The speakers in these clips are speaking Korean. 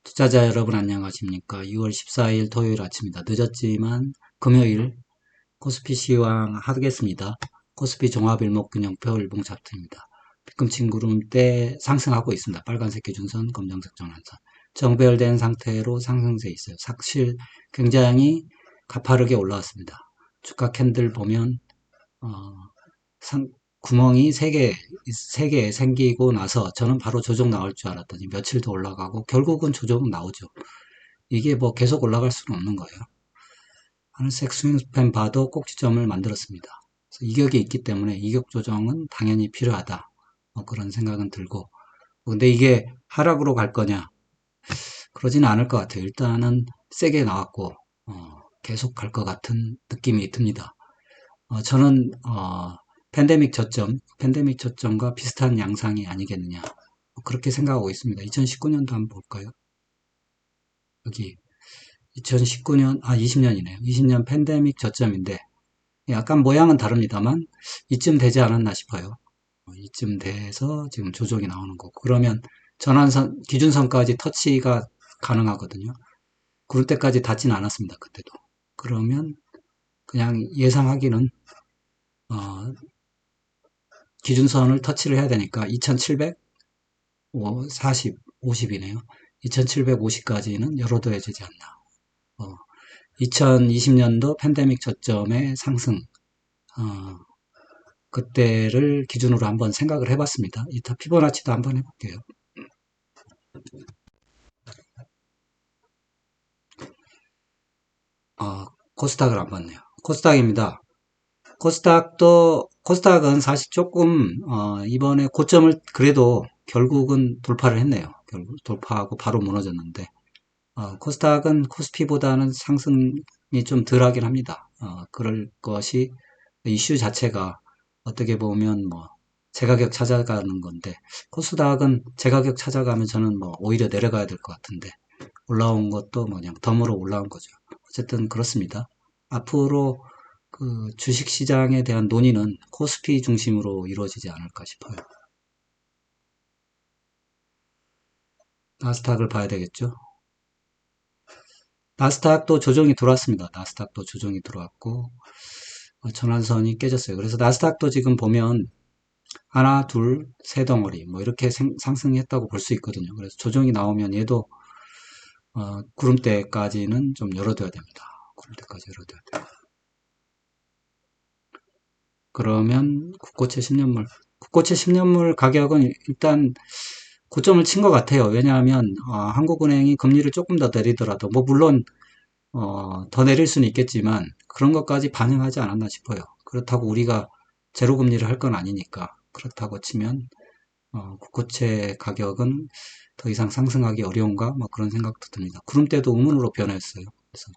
투자자 여러분 안녕하십니까? 6월 14일 토요일 아침입니다. 늦었지만 금요일 코스피 시황 하겠습니다. 코스피 종합일목균형표 일봉 차트입니다. 뒤꿈치 구름대 상승하고 있습니다. 빨간색 기준선, 검정색 전환선. 정배열된 상태로 상승세 있어요. 사실 굉장히 가파르게 올라왔습니다. 주가 캔들 보면 어, 구멍이 3개 생기고 나서 저는 바로 조정 나올 줄 알았더니 며칠 더 올라가고 결국은 조정 나오죠. 이게 뭐 계속 올라갈 수는 없는 거예요. 하늘색 스윙스팬 봐도 꼭지점을 만들었습니다. 그래서 이격이 있기 때문에 이격 조정은 당연히 필요하다. 뭐 그런 생각은 들고. 근데 이게 하락으로 갈 거냐? 그러지는 않을 것 같아요. 일단은 세게 나왔고, 계속 갈 것 같은 느낌이 듭니다. 저는, 팬데믹 저점과 비슷한 양상이 아니겠느냐. 그렇게 생각하고 있습니다. 2019년도 한번 볼까요? 여기 2019년, 20년이네요. 20년 팬데믹 저점인데, 약간 모양은 다릅니다만, 이쯤 되지 않았나 싶어요. 이쯤 돼서 지금 조정이 나오는 거고. 그러면 전환선, 기준선까지 터치가 가능하거든요. 그럴 때까지 닿지는 않았습니다. 그때도. 그러면 그냥 예상하기는, 어, 기준선을 터치를 해야 되니까 2740, 50이네요. 2750까지는 열어둬야 되지 않나. 2020년도 팬데믹 저점의 상승, 어, 그때를 기준으로 한번 생각을 해봤습니다. 이따 피보나치도 한번 해볼게요. 코스닥을 안 봤네요. 코스닥입니다. 코스닥은 사실 조금, 이번에 고점을 그래도 결국은 돌파를 했네요. 결국 돌파하고 바로 무너졌는데, 코스닥은 코스피보다는 상승이 좀 덜하긴 합니다. 그럴 것이 이슈 자체가 어떻게 보면 뭐 제가격 찾아가는 건데 코스닥은 제가격 찾아가면 저는 뭐 오히려 내려가야 될 것 같은데 올라온 것도 뭐 그냥 덤으로 올라온 거죠. 어쨌든 그렇습니다. 앞으로 그 주식시장에 대한 논의는 코스피 중심으로 이루어지지 않을까 싶어요. 나스닥을 봐야 되겠죠. 나스닥도 조정이 들어왔습니다. 나스닥도 조정이 들어왔고 전환선이 깨졌어요. 그래서 나스닥도 지금 보면 하나, 둘, 세 덩어리 뭐 이렇게 상승했다고 볼 수 있거든요. 그래서 조정이 나오면 얘도 구름대까지는 좀 열어둬야 됩니다. 구름대까지 열어둬야 돼요. 그러면 국고채 10년물 가격은 일단 고점을 친 것 같아요. 왜냐하면 한국은행이 금리를 조금 더 내리더라도 뭐 물론 더 내릴 수는 있겠지만 그런 것까지 반영하지 않았나 싶어요. 그렇다고 우리가 제로 금리를 할 건 아니니까 그렇다고 치면 국고채 가격은 더 이상 상승하기 어려운가? 뭐 그런 생각도 듭니다. 구름대도 의문으로 변했어요. 그래서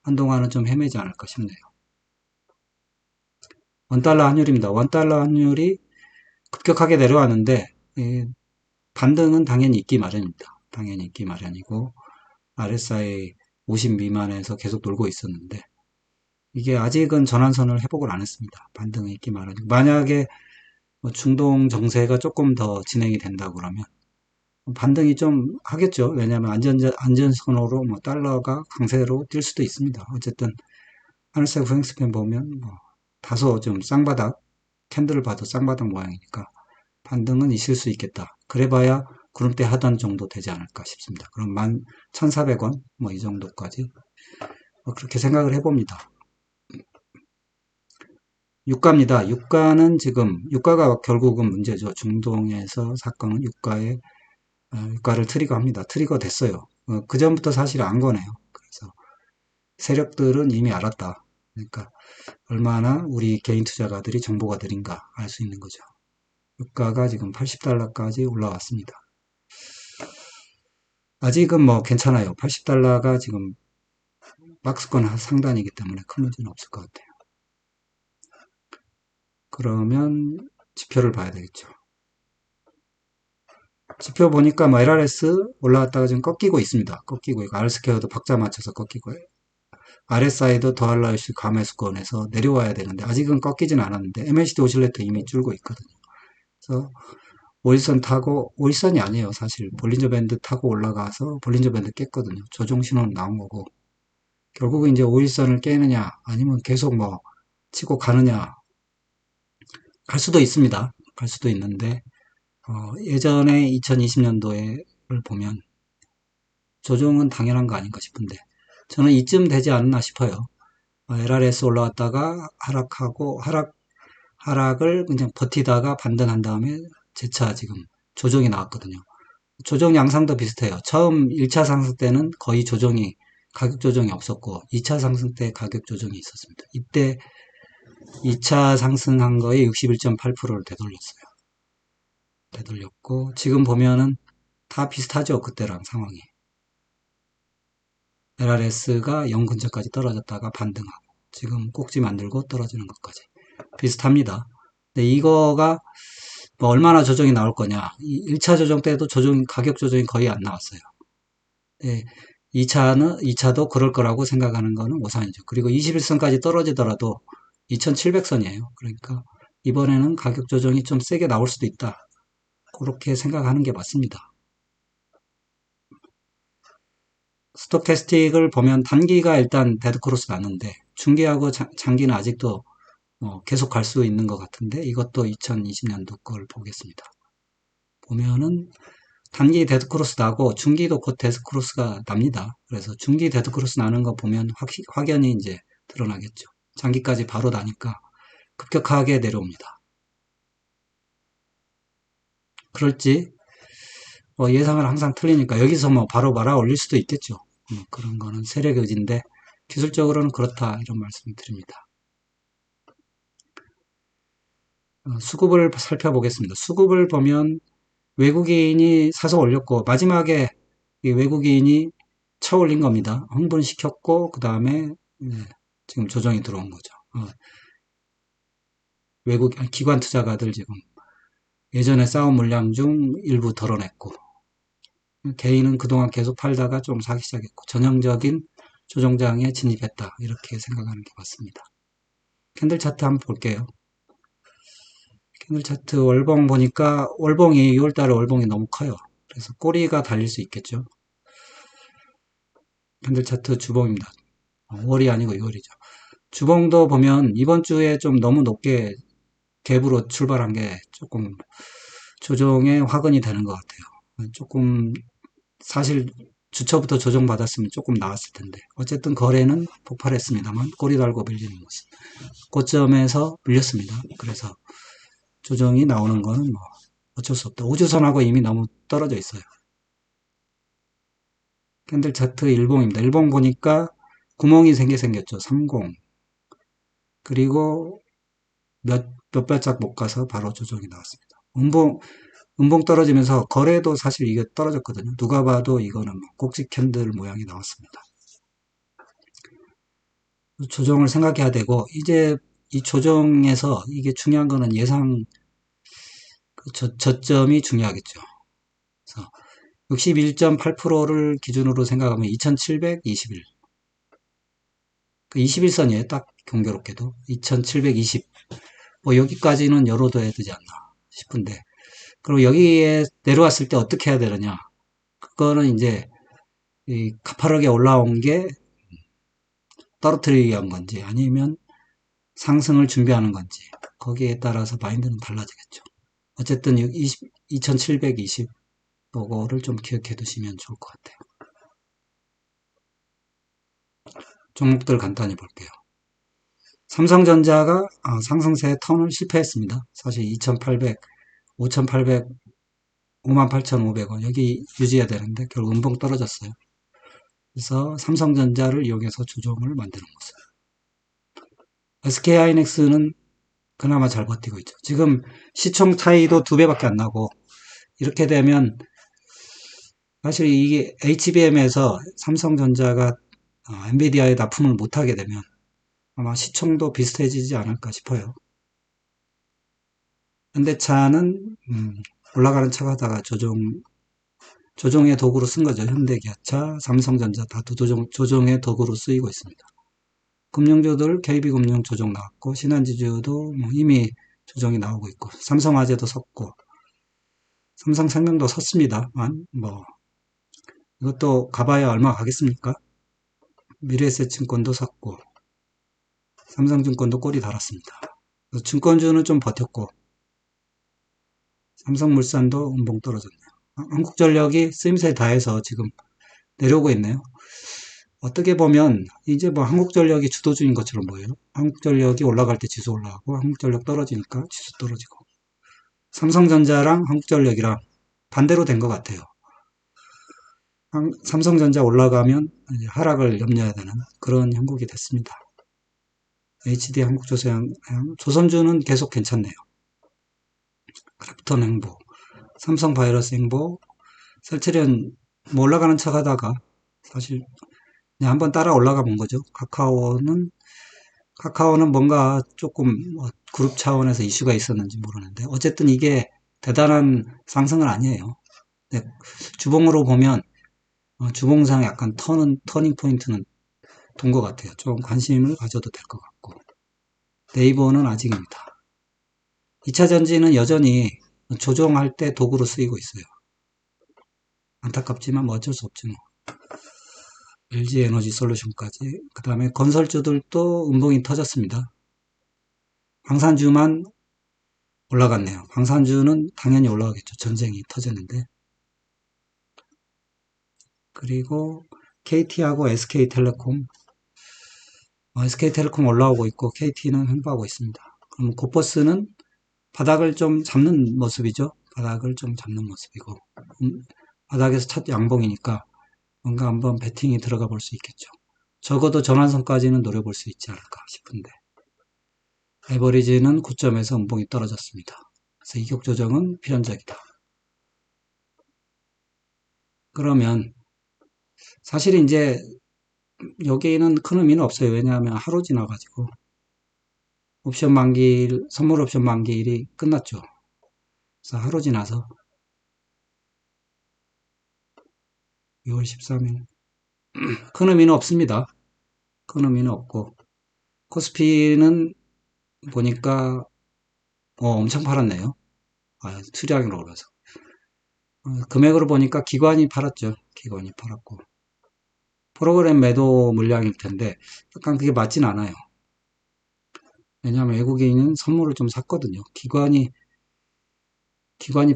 한동안은 좀 헤매지 않을까 싶네요. 원달러 환율입니다. 원달러 환율이 급격하게 내려왔는데 반등은 당연히 있기 마련입니다. 당연히 있기 마련이고 RSI 50 미만에서 계속 놀고 있었는데 이게 아직은 전환선을 회복을 안 했습니다. 반등이 있기 마련이고 만약에 뭐 중동 정세가 조금 더 진행이 된다 그러면 반등이 좀 하겠죠. 왜냐하면 안전선으로 뭐 달러가 강세로 뛸 수도 있습니다. 어쨌든 하늘색 후행스팬 보면 뭐 다소 좀 쌍바닥 캔들을 봐도 쌍바닥 모양이니까 반등은 있을 수 있겠다. 그래봐야 구름대 하단 정도 되지 않을까 싶습니다. 그럼 11,400원 뭐 이 정도까지 뭐 그렇게 생각을 해봅니다. 유가입니다. 유가가 결국은 문제죠. 중동에서 사건은 유가를 트리거합니다. 트리거 됐어요. 그 전부터 사실 안 거네요. 그래서 세력들은 이미 알았다. 그러니까 얼마나 우리 개인 투자가들이 정보가 느린가 알 수 있는 거죠. 유가가 지금 80달러까지 올라왔습니다. 아직은 뭐 괜찮아요. 80달러가 지금 박스권 상단이기 때문에 큰 문제는 없을 것 같아요. 그러면 지표를 봐야 되겠죠. 지표 보니까 뭐 LRS 올라왔다가 지금 꺾이고 있습니다. 꺾이고 있고 R스퀘어도 박자 맞춰서 꺾이고 RSI도 더할라이시 감매수권에서 내려와야 되는데 아직은 꺾이진 않았는데 MACD 오실레트 이미 줄고 있거든요. 그래서 5일선 타고, 5일선이 아니에요. 사실 볼린저 밴드 타고 올라가서 볼린저 밴드 깼거든요. 조종 신호는 나온 거고. 결국은 이제 5일선을 깨느냐, 아니면 계속 뭐, 치고 가느냐, 갈 수도 있습니다. 갈 수도 있는데, 예전에 2020년도에를 보면, 조종은 당연한 거 아닌가 싶은데, 저는 이쯤 되지 않나 싶어요. LRS 올라왔다가 하락하고, 하락을 그냥 버티다가 반등한 다음에 재차 지금 조정이 나왔거든요. 조정 양상도 비슷해요. 처음 1차 상승 때는 거의 가격 조정이 없었고, 2차 상승 때 가격 조정이 있었습니다. 이때 2차 상승한 거에 61.8%를 되돌렸어요. 되돌렸고, 지금 보면은 다 비슷하죠. 그때랑 상황이. LRS가 0 근처까지 떨어졌다가 반등하고, 지금 꼭지 만들고 떨어지는 것까지. 비슷합니다. 근데 이거가 뭐 얼마나 조정이 나올 거냐. 1차 조정 때도 가격 조정이 거의 안 나왔어요. 네, 2차도 그럴 거라고 생각하는 거는 오산이죠. 그리고 21선까지 떨어지더라도 2700선이에요. 그러니까 이번에는 가격 조정이 좀 세게 나올 수도 있다. 그렇게 생각하는 게 맞습니다. 스토캐스틱을 보면 단기가 일단 데드크로스 났는데 중기하고 장기는 아직도 계속 갈 수 있는 것 같은데 이것도 2020년도 걸 보겠습니다. 보면은 단기 데드크로스 나고 중기도 곧 데드크로스가 납니다. 그래서 중기 데드크로스 나는 거 보면 확연히 이제 드러나겠죠. 장기까지 바로 나니까 급격하게 내려옵니다. 그럴지 예상을 항상 틀리니까 여기서 뭐 바로 말아 올릴 수도 있겠죠. 그런 거는 세력의 의지인데 기술적으로는 그렇다 이런 말씀을 드립니다. 수급을 살펴보겠습니다. 수급을 보면 외국인이 사서 올렸고 마지막에 이 외국인이 쳐 올린 겁니다. 흥분시켰고 그 다음에 지금 조정이 들어온 거죠. 기관 투자가들 지금 예전에 쌓은 물량 중 일부 덜어냈고 개인은 그동안 계속 팔다가 좀 사기 시작했고 전형적인 조정장에 진입했다 이렇게 생각하는 게 맞습니다. 캔들 차트 한번 볼게요. 캔들 차트 월봉 보니까 월봉이 6월달에 월봉이 너무 커요. 그래서 꼬리가 달릴 수 있겠죠. 캔들 차트 주봉입니다. 5월이 아니고 6월이죠. 주봉도 보면 이번 주에 좀 너무 높게 갭으로 출발한 게 조금 조정에 화근이 되는 것 같아요. 조금 사실 주초부터 조정받았으면 조금 나았을 텐데 어쨌든 거래는 폭발했습니다만 꼬리 달고 밀리는 모습 고점에서 밀렸습니다. 그래서 조정이 나오는 거는 뭐 어쩔 수 없다. 우주선하고 이미 너무 떨어져 있어요. 캔들 차트 일봉입니다. 일봉 보니까 구멍이 생겼죠. 30 그리고 몇 발짝 못 가서 바로 조정이 나왔습니다. 음봉 떨어지면서 거래도 사실 이게 떨어졌거든요. 누가 봐도 이거는 꼭지 캔들 모양이 나왔습니다. 조정을 생각해야 되고 이제 이 조정에서 이게 중요한 거는 예상 저점이 중요하겠죠. 그래서 61.8%를 기준으로 생각하면 2721. 그 21선이에요. 딱 경교롭게도 2720. 뭐 여기까지는 열어둬야 되지 않나 싶은데 그리고 여기에 내려왔을 때 어떻게 해야 되느냐 그거는 이제 이 가파르게 올라온 게 떨어뜨리기 위한 건지 아니면 상승을 준비하는 건지 거기에 따라서 마인드는 달라지겠죠. 어쨌든 2720 요거를 좀 기억해 두시면 좋을 것 같아요. 종목들 간단히 볼게요. 삼성전자가 상승세의 턴을 실패했습니다. 사실 2800, 5800, 58,500원 여기 유지해야 되는데 결국 음봉 떨어졌어요. 그래서 삼성전자를 이용해서 조정을 만드는 모습. SK하이닉스는 그나마 잘 버티고 있죠. 지금 시총 차이도 2배밖에 안 나고 이렇게 되면 사실 이게 HBM에서 삼성전자가 엔비디아에 납품을 못하게 되면 아마 시총도 비슷해지지 않을까 싶어요. 현대차는 올라가는 차 가다가 조정의 도구로 쓴 거죠. 현대기아차, 삼성전자 다 조정의 도구로 쓰이고 있습니다. 금융주들 KB금융 조정 나왔고 신한지주도 뭐 이미 조정이 나오고 있고 삼성화재도 섰고 삼성생명도 섰습니다만, 뭐, 이것도 가봐야 얼마 가겠습니까? 미래에셋증권도 섰고, 삼성증권도 꼬리 달았습니다. 증권주는 좀 버텼고, 삼성물산도 음봉 떨어졌네요. 한국전력이 쓰임새 다해서 지금 내려오고 있네요. 어떻게 보면 이제 뭐 한국전력이 주도주인 것처럼 보여요. 한국전력이 올라갈 때 지수 올라가고 한국전력 떨어지니까 지수 떨어지고 삼성전자랑 한국전력이랑 반대로 된 것 같아요. 삼성전자 올라가면 이제 하락을 염려해야 되는 그런 형국이 됐습니다. HD 한국조선, 조선주는 계속 괜찮네요. 크래프톤 행보, 삼성바이러스 행보, 셀트리온 뭐 올라가는 척 하다가 사실 그냥 한번 따라 올라가 본 거죠. 카카오는 뭔가 조금 뭐 그룹 차원에서 이슈가 있었는지 모르는데 어쨌든 이게 대단한 상승은 아니에요. 네, 주봉으로 보면 주봉상 약간 터닝 포인트는 돈 것 같아요. 좀 관심을 가져도 될 것 같고 네이버는 아직입니다. 2차 전지는 여전히 조정할 때 도구로 쓰이고 있어요. 안타깝지만 뭐 어쩔 수 없지 뭐. LG 에너지 솔루션까지 그 다음에 건설주들도 음봉이 터졌습니다. 방산주만 올라갔네요. 방산주는 당연히 올라가겠죠. 전쟁이 터졌는데. 그리고 KT하고 SK텔레콤, SK텔레콤 올라오고 있고 KT는 횡보하고 있습니다. 그럼 고퍼스는 바닥을 좀 잡는 모습이죠. 바닥을 좀 잡는 모습이고 바닥에서 첫 양봉이니까 뭔가 한번 배팅이 들어가 볼 수 있겠죠. 적어도 전환선까지는 노려볼 수 있지 않을까 싶은데 에버리지는 고점에서 음봉이 떨어졌습니다. 그래서 이격 조정은 필연적이다. 그러면 사실 이제 여기는 큰 의미는 없어요. 왜냐하면 하루 지나가지고 옵션 만기일, 선물 옵션 만기일이 끝났죠. 그래서 하루 지나서 6월 13일 큰 의미는 없습니다. 큰 의미는 없고 코스피는 보니까 엄청 팔았네요. 수량으로 올라서 금액으로 보니까 기관이 팔았죠. 기관이 팔았고 프로그램 매도 물량일 텐데 약간 그게 맞진 않아요. 왜냐하면 외국인은 선물을 좀 샀거든요. 기관이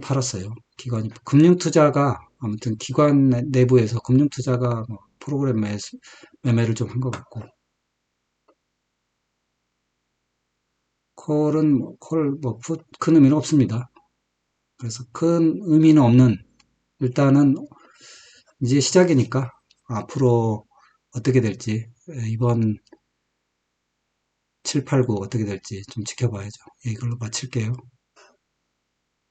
팔았어요. 금융투자가 아무튼 기관 내부에서 금융투자가 뭐 프로그램 매매를 좀 한 것 같고 큰 의미는 없습니다. 그래서 큰 의미는 없는 일단은 이제 시작이니까 앞으로 어떻게 될지 이번 7, 8, 9 어떻게 될지 좀 지켜봐야죠. 이걸로 마칠게요.